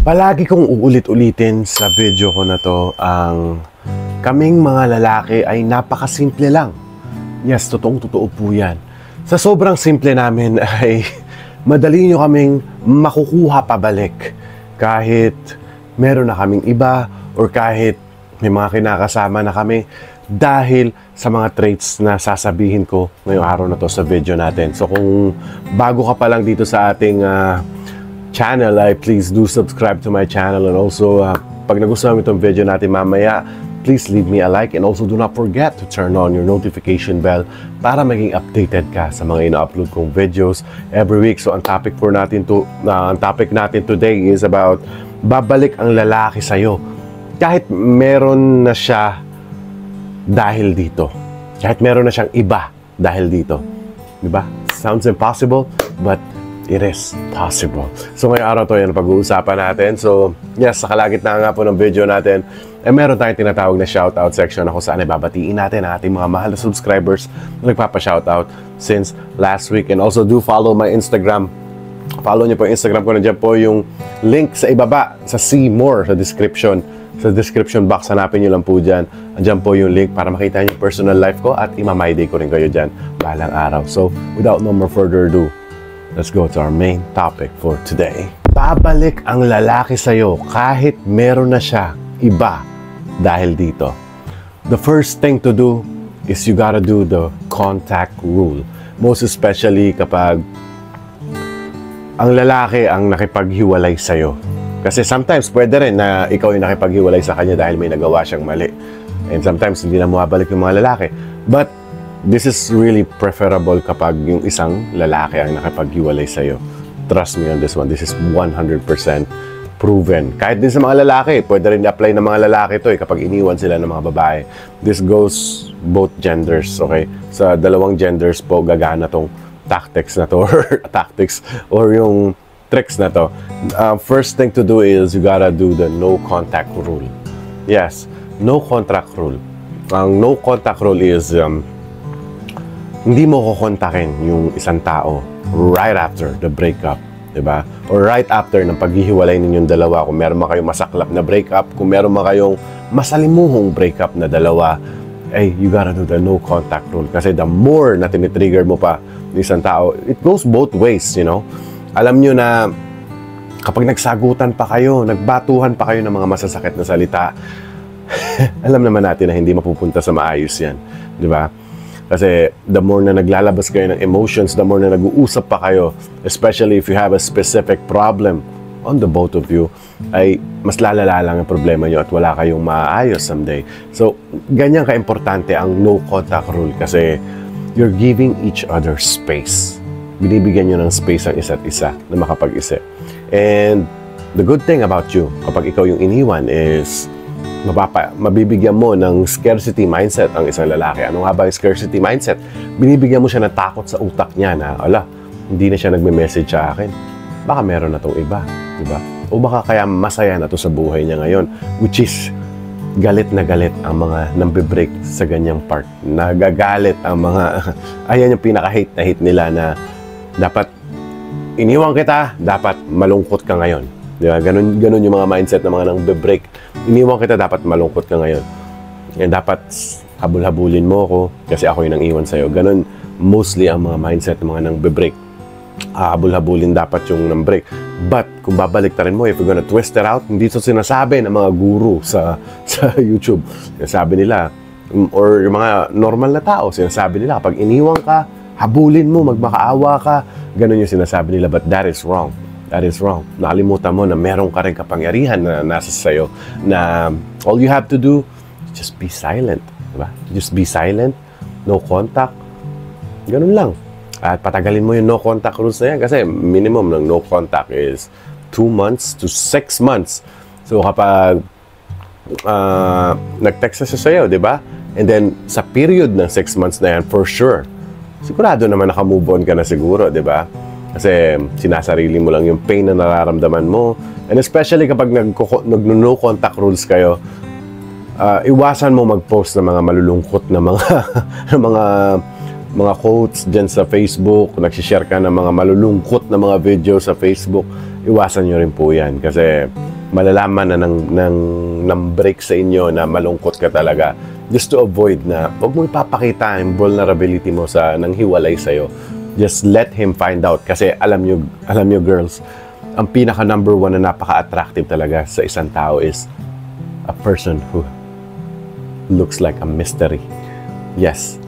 Palagi kong uulit-ulitin sa video ko na to ang kaming mga lalaki ay napakasimple lang. Yes, totoong-totoo po yan. Sa sobrang simple namin ay madali nyo kaming makukuha pabalik. Kahit meron na kaming iba or kahit may mga kinakasama na kami dahil sa mga traits na sasabihin ko ngayong araw na to sa video natin. So kung bago ka pa lang dito sa ating channel, please do subscribe to my channel, and also pag nagustuhan mo itong video natin mamaya, please leave me a like, and also do not forget to turn on your notification bell para maging updated ka sa mga ina-upload kong videos every week. So ang topic natin today is about babalik ang lalaki sa'yo kahit meron na siya dahil dito, kahit meron na siyang iba dahil dito, diba? Sounds impossible, but it is possible. So ngayong araw to yan pag-uusapan natin. So yes, sa kalagitnaan nga po ng video natin, meron tayong tinatawag na shoutout section na kung saan ay babatiin natin ang ating mga mahal na subscribers na nagpapa-shoutout since last week. And also do follow my Instagram. Follow niyo po yung Instagram ko. Nandiyan po yung link sa ibaba, sa see more, sa description. Sa description box, hanapin niyo lang po dyan. Andiyan po yung link para makita niyo yung personal life ko at ima-my-day ko rin kayo dyan balang araw. So without no more further ado, let's go to our main topic for today. Babalik ang lalaki sa'yo kahit meron na siya iba dahil dito. The first thing to do is you gotta do the contact rule. Most especially kapag ang lalaki ang nakipaghiwalay sa'yo. Kasi sometimes pwede rin na ikaw yung nakipaghiwalay sa kanya dahil may nagawa siyang mali. And sometimes hindi na mababalik yung mga lalaki. But this is really preferable kapag yung isang lalaki ang nakipaghiwalay sa'yo. Trust me on this one. This is 100% proven. Kahit din sa mga lalaki, pwede rin i-apply ng mga lalaki to kapag iniwan sila ng mga babae. This goes both genders, okay? Sa dalawang genders po, gagana tong tactics na to or yung tricks na to. First thing to do is you gotta do the no contact rule. Yes, no contact rule. Ang no contact rule is hindi mo kukontakin yung isang tao right after the breakup, diba? Or right after ng paghihiwalay ninyong dalawa. Kung meron man kayong masaklap na breakup, kung meron man kayong masalimuhong breakup na dalawa, you gotta do the no contact rule. Kasi the more na tinitrigger mo pa ng isang tao, it goes both ways, you know? Alam nyo na kapag nagsagutan pa kayo, nagbatuhan pa kayo ng mga masasakit na salita, alam naman natin na hindi mapupunta sa maayos yan, diba? Kasi the more na naglalabas kayo ng emotions, the more na nag-uusap pa kayo, especially if you have a specific problem on the both of you, ay mas lalala lang ang problema nyo at wala kayong maayos someday. So, ganyan ka-importante ang no contact rule kasi you're giving each other space. Binibigyan nyo ng space ang isa't isa na makapag-isip. And the good thing about you, kapag ikaw yung iniwan, is mabibigyan mo ng scarcity mindset ang isang lalaki. Ano nga ba yung scarcity mindset? Binibigyan mo siya ng takot sa utak niya na, hindi na siya nagme-message sa akin. Baka meron na tong iba, diba? O baka kaya masaya na to sa buhay niya ngayon, which is galit na galit ang mga nambe-break sa ganyang part. Nagagalit ang mga, ayan yung pinaka-hate na hate nila na dapat iniwan kita, dapat malungkot ka ngayon. Diba? Ganun yung mga mindset ng mga nang-break. Iniwan kita, dapat malungkot ka ngayon. And dapat habul-habulin mo ako kasi ako yung nang-iwan sa'yo. Ganun mostly ang mga mindset ng mga nang-break. Habul-habulin dapat yung nang-break. But kung babalik ta rin mo, if you're gonna twist it out, hindi ito sinasabi ng mga guru sa YouTube. Sinasabi nila, or yung mga normal na tao, sinasabi nila, kapag iniwan ka, habulin mo, magmakaawa ka. Ganun yung sinasabi nila, but that is wrong. That is wrong. Nakalimutan mo na meron ka rin kapangyarihan na nasa sayo na all you have to do is just be silent. Diba? Just be silent, no contact. Ganun lang. At patagalin mo yung no contact rules na yan kasi minimum ng no contact is 2 months to 6 months. So kapag nag-text na siya sa'yo, diba? And then sa period ng 6 months na yan, for sure, sigurado naman naka-move on ka na siguro, di ba? Kasi sinasarili mo lang yung pain na nararamdaman mo. And especially kapag nag-no contact rules kayo, iwasan mo mag-post ng mga malulungkot na mga quotes dyan sa Facebook. Nagsishare ka ng mga malulungkot na mga video sa Facebook. Iwasan nyo rin po yan. Kasi malalaman na ng break sa inyo na malungkot ka talaga, just to avoid na huwag mo ipapakita yung vulnerability mo sa nang hiwalay sa'yo. Just let him find out. Kasi alam nyo girls, ang pinaka number one na napaka-attractive talaga sa isang tao is a person who looks like a mystery. Yes,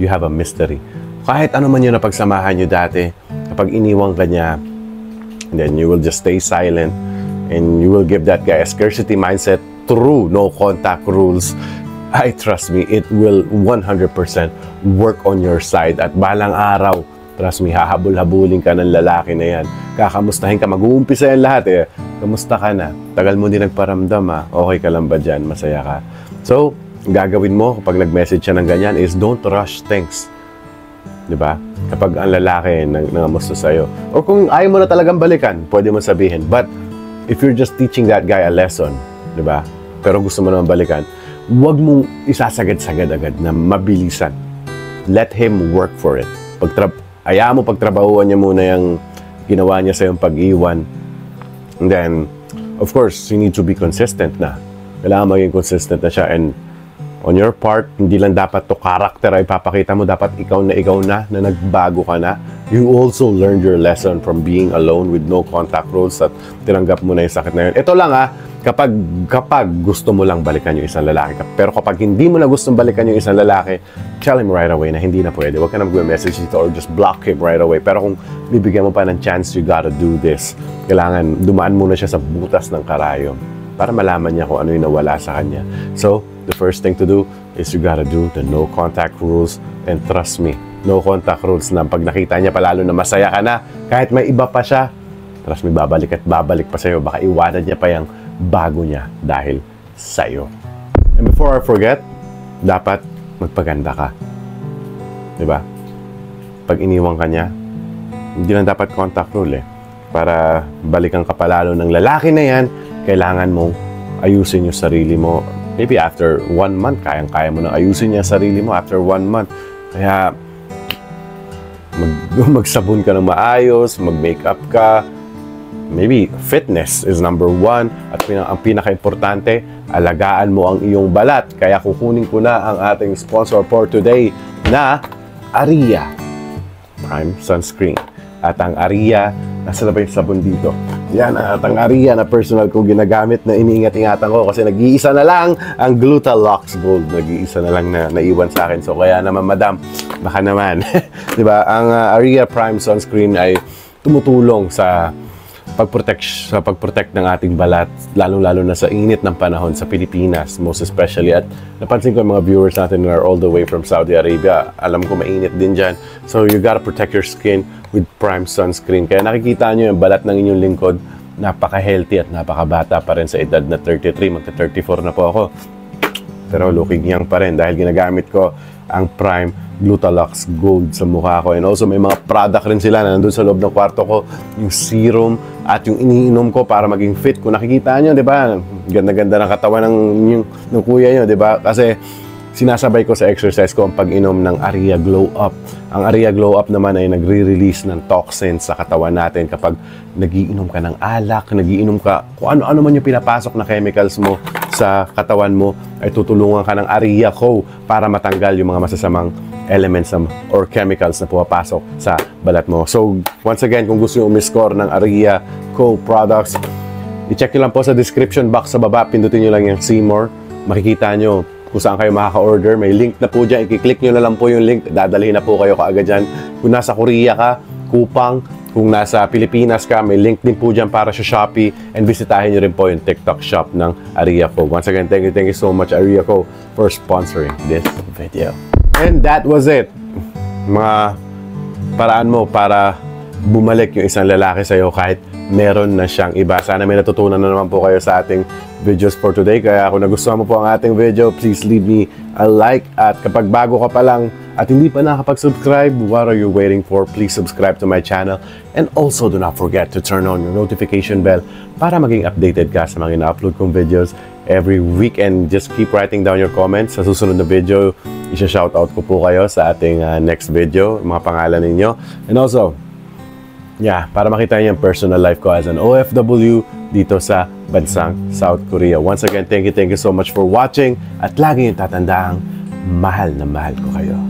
you have a mystery. Kahit ano man yun na pagsamahan nyo dati, kapag iniwang ka niya, then you will just stay silent and you will give that guy a scarcity mindset through no contact rules. I trust me, it will 100% work on your side. At balang araw, trust me, hahabol-habulin ka ng lalaki na yan. Kakamustahin ka, mag-uumpisa yan lahat eh. Kamusta ka na? Tagal mo din nagparamdam ha? Okay ka lang ba dyan? Masaya ka? So, gagawin mo kapag nag-message siya ng ganyan is don't rush things. Diba? Kapag ang lalaki nangamusta sa'yo. O kung ayaw mo na talagang balikan, pwede mo sabihin. But, if you're just teaching that guy a lesson, diba? Pero gusto mo naman balikan, huwag mong isasagad-sagad agad na mabilisan. Let him work for it. Ayaw mo pagtrabahuan niya muna yung ginawa niya sa yung pag-iwan. And then, of course, you need to be consistent na. Kailangan maging consistent na siya. And on your part, hindi lang dapat to character ay papakita mo. Dapat ikaw na nagbago ka na. You also learned your lesson from being alone with no contact rules at tinanggap mo na yung sakit na yun. Ito lang kapag gusto mo lang balikan yung isang lalaki. Pero kapag hindi mo na gustong balikan yung isang lalaki, tell him right away na hindi na pwede. Huwag ka na mag-message dito or just block him right away. Pero kung bibigyan mo pa ng chance, you gotta do this. Kailangan dumaan muna siya sa butas ng karayom para malaman niya kung ano yung nawala sa kanya. So, the first thing to do is you gotta do the no contact rules, and trust me, no contact rules na pag nakita niya palalo na masaya ka na, kahit may iba pa siya, trust me, babalik at babalik pa sa'yo. Baka iwanan niya pa yung bago niya dahil sa'yo. And before I forget, dapat magpaganda ka. Diba? Pag iniwang ka niya, hindi lang dapat contact rule eh. Para balikan ka palalo ng lalaki na yan, kailangan mong ayusin yung sarili mo. Maybe after 1 month, kayang-kaya mo na ayusin yung sarili mo after 1 month. Kaya, magsabon ka ng maayos, mag-makeup ka. Maybe fitness is number 1. At ang pinaka-importante, alagaan mo ang iyong balat. Kaya kukunin ko na ang ating sponsor for today na Aria Prime Sunscreen. At ang Aria, nasa na ba yung sabon dito? Yan, at ang Aria na personal ko ginagamit na iniingat-ingatan ko kasi nag-iisa na lang ang Glutalox Gold. Nag-iisa na lang na naiwan sa akin. So kaya naman, madam, baka naman. Diba? Ang Aria Prime Sunscreen ay tumutulong sa pag-protect ng ating balat, lalong-lalo na sa init ng panahon sa Pilipinas, most especially. At napansin ko yung mga viewers natin na are all the way from Saudi Arabia. Alam ko mainit din dyan. So you gotta protect your skin with Prime Sunscreen. Kaya nakikita nyo yung balat ng inyong lingkod, napaka-healthy at napakabata pa rin sa edad na 33, magka-34 na po ako. Pero looking young pa rin dahil ginagamit ko ang Prime Glutalox Gold sa mukha ko. And also may mga product rin sila na nandun sa loob ng kwarto ko, yung serum at yung iniinom ko para maging fit. Kung nakikita nyo, di ba? Ganda-ganda ng katawan ng kuya nyo, di ba? Kasi sinasabay ko sa exercise ko ang pag-inom ng Aria Glow Up. Ang Aria Glow Up naman ay nagre-release ng toxins sa katawan natin kapag nagiinom ka ng alak, nagiinom ka, kung ano-ano man yung pinapasok na chemicals mo sa katawan mo, ay tutulungan ka ng Aria Co para matanggal yung mga masasamang elements or chemicals na pumapasok sa balat mo. So, once again, kung gusto nyo umiscore ng Aria Co products, i-check nyo lang po sa description box sa baba, pindutin nyo lang yung see more. Makikita nyo kung saan kayo makaka-order. May link na po dyan. I-click nyo na lang po yung link. Dadalhin na po kayo kaagad dyan. Kung nasa Korea ka, Kupang. Kung nasa Pilipinas ka, may link din po dyan para sa Shopee. And bisitahin nyo rin po yung TikTok shop ng Aria Co. Once again, thank you so much, Aria Co, for sponsoring this video. And that was it. Mga paraan mo para bumalik yung isang lalaki sa'yo kahit meron na siyang iba. Sana may natutunan na naman po kayo sa ating videos for today. Kaya kung nagustuhan mo po ang ating video, please leave me a like. At kapag bago ka pa lang at hindi pa nakapag-subscribe, what are you waiting for? Please subscribe to my channel. And also do not forget to turn on your notification bell para maging updated ka sa mga ina-upload kong videos every week. And just keep writing down your comments. Sa susunod na video, isa-shoutout ko po kayo sa ating next video, mga pangalan ninyo. And also, yeah, para makita niyo yung personal life ko as an OFW dito sa bansang South Korea. Once again, thank you so much for watching at lagi yung tatandaang mahal na mahal ko kayo.